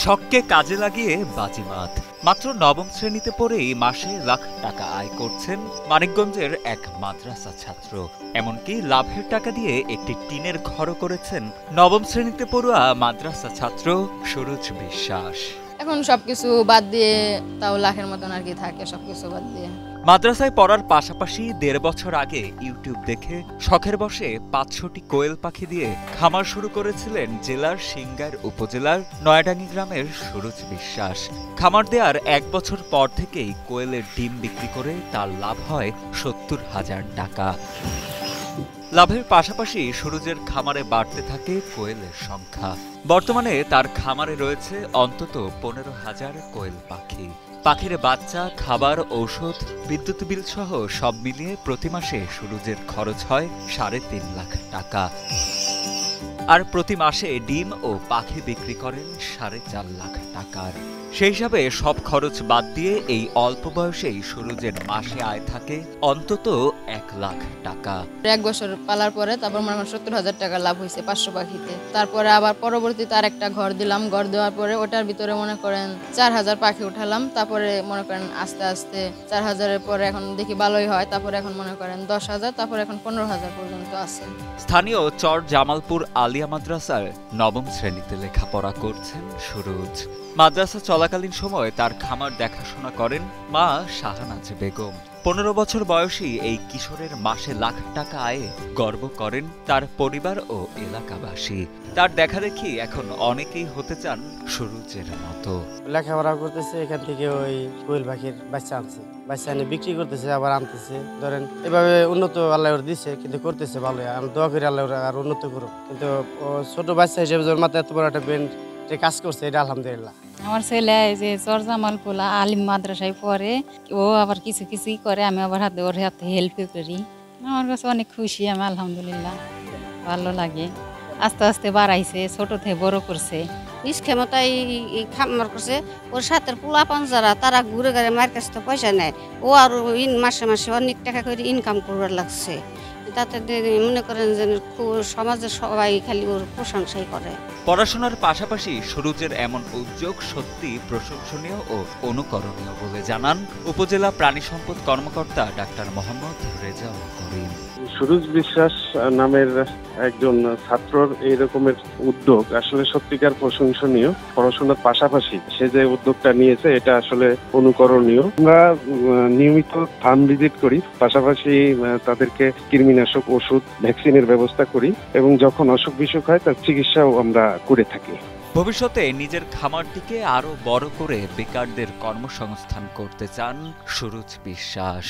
শখকে কাজে লাগিয়ে বাজিমাত। মাত্র নবম শ্রেণীতে পড়েই মাসে লাখ টাকা আয় করছেন মানিকগঞ্জের এক মাদ্রাসা ছাত্র। এমনকি লাভের টাকা দিয়ে একটি টিনের ঘরও করেছেন নবম শ্রেণীতে পড়ুয়া মাদ্রাসা ছাত্র সুরজ বিশ্বাস। এখন সবকিছু বাদ দিয়ে তাও লাখের মতন আর কি থাকে, সবকিছু বাদ দিয়ে। মাদ্রাসায় পড়ার পাশাপাশি ১.৫ বছর আগে ইউটিউব দেখে শখের বশে ৫০০টি কোয়েল পাখি দিয়ে খামার শুরু করেছিলেন জেলার সিংগাইর উপজেলার নয়াডাঙ্গি গ্রামের সুরজ বিশ্বাস। খামার দেওয়ার ১ বছর পর থেকেই কোয়েলের ডিম বিক্রি করে তার লাভ হয় ৭০,০০০ টাকা। লাভের পাশাপাশি সুরজের খামারে বাড়তে থাকে কোয়েলের সংখ্যা। বর্তমানে তার খামারে রয়েছে অন্তত ১৫,০০০ কোয়েল পাখি। পাখির বাচ্চা, খাবার, ঔষধ, বিদ্যুৎ বিল সহ সব মিলিয়ে প্রতি মাসে সুরজের খরচ হয় ৩.৫ লাখ টাকা। আর প্রতি মাসে ডিম ও পাখি বিক্রি করেন ৪.৫ লাখ টাকার। সেই হিসাবে সব খরচ বাদ দিয়ে এই অল্প বয়সেই সুরজের মাসে আয় থাকে অন্তত ১ লাখ টাকা। ১ বছর পালার পরে তারপর মনে করেন ৭০,০০০ টাকা লাভ হয়েছে ৫০০ পাখিতে। তারপরে আবার পরবর্তীতে আর একটা ঘর দিলাম। ঘর দেওয়ার পরে ওটার ভিতরে মনে করেন ৪,০০০ পাখি উঠালাম। তারপরে মনে করেন আস্তে আস্তে ৪,০০০-এর পরে এখন দেখি ভালোই হয়। তারপরে এখন মনে করেন ১০,০০০, তারপরে এখন ১৫,০০০ পর্যন্ত আছে। স্থানীয় চর জামালপুর আলিয়া মাদ্রাসার নবম শ্রেণীতে লেখাপড়া করছেন সুরজ। মাদ্রাসা চলাকালীন সময় তার খামার দেখাশোনা করেন মা শাহনাজ বেগম। ১৫ বছর বয়সী এই কিশোরের মাসে লাখ টাকা আয়ে গর্ব করেন তার পরিবার ও এলাকাবাসী। তার দেখাদেখি এখন অনেকেই হতে চান সুরজের মতো। লেখাপড়া করতেছে, এখান থেকে ওই কোয়েল পাখির বাচ্চা আনছে, বাচ্চা এনে বিক্রি করতেছে, আবার আনতেছে। ধরেন এভাবে উন্নত আল্লাহ দিচ্ছে, কিন্তু করতেছে ভালো। আমি দোয়া করি আল্লাহ আর উন্নত করুক। কিন্তু ছোট বাচ্চা হিসেবে ওর মাথায় এত বড় একটা ব্রেন কাজ করছে, এটা আলহামদুলিল্লাহ। আমার ছেলে যে চর জামালপুর আলিম মাদ্রাসায় পড়ে, ও আবার কিছু কিছুই করে, আমি আবার ওর হাতে হেল্প করি। আমার কাছে অনেক খুশি আমি, আলহামদুলিল্লাহ, ভালো লাগে। আস্তে আস্তে বাড়াইছে, ছোট থেকে বড় করছে। নিজ ক্ষমতায় খামার করছে। ওর সাথে পোলাপান যারা তারা ঘুরে ঘুরে মায়ের কাছ থেকে পয়সা নেয়। ও আর মাসে মাসে অনেক টাকা করে ইনকাম করবার লাগছে। তাতে মনে করেন যে সমাজের সবাই খালি ওর প্রশংসাই করে। পড়াশোনার পাশাপাশি সুরজের এমন উদ্যোগ সত্যি প্রশংসনীয় ও অনুকরণীয় বলে জানান উপজেলা প্রাণী সম্পদ কর্মকর্তা ডাক্তার মোহাম্মদ রেজাউল করিম। সুরজ বিশ্বাস নামের একজন ছাত্রর এই রকমের উদ্যোগ আসলে সত্যিকার প্রশংসনীয়। পড়াশোনার পাশাপাশি সে যে উদ্যোগটা নিয়েছে এটা আসলে অনুকরণীয়। আমরা নিয়মিত ফার্ম ভিজিট করি, পাশাপাশি তাদেরকে কৃমিনাশক ওষুধ, ভ্যাকসিনের ব্যবস্থা করি এবং যখন অসুখ বিসুখ হয় তার চিকিৎসাও আমরা করে থাকি। ভবিষ্যতে নিজের খামারটিকে আরো বড় করে বেকারদের কর্মসংস্থান করতে চান সুরজ বিশ্বাস।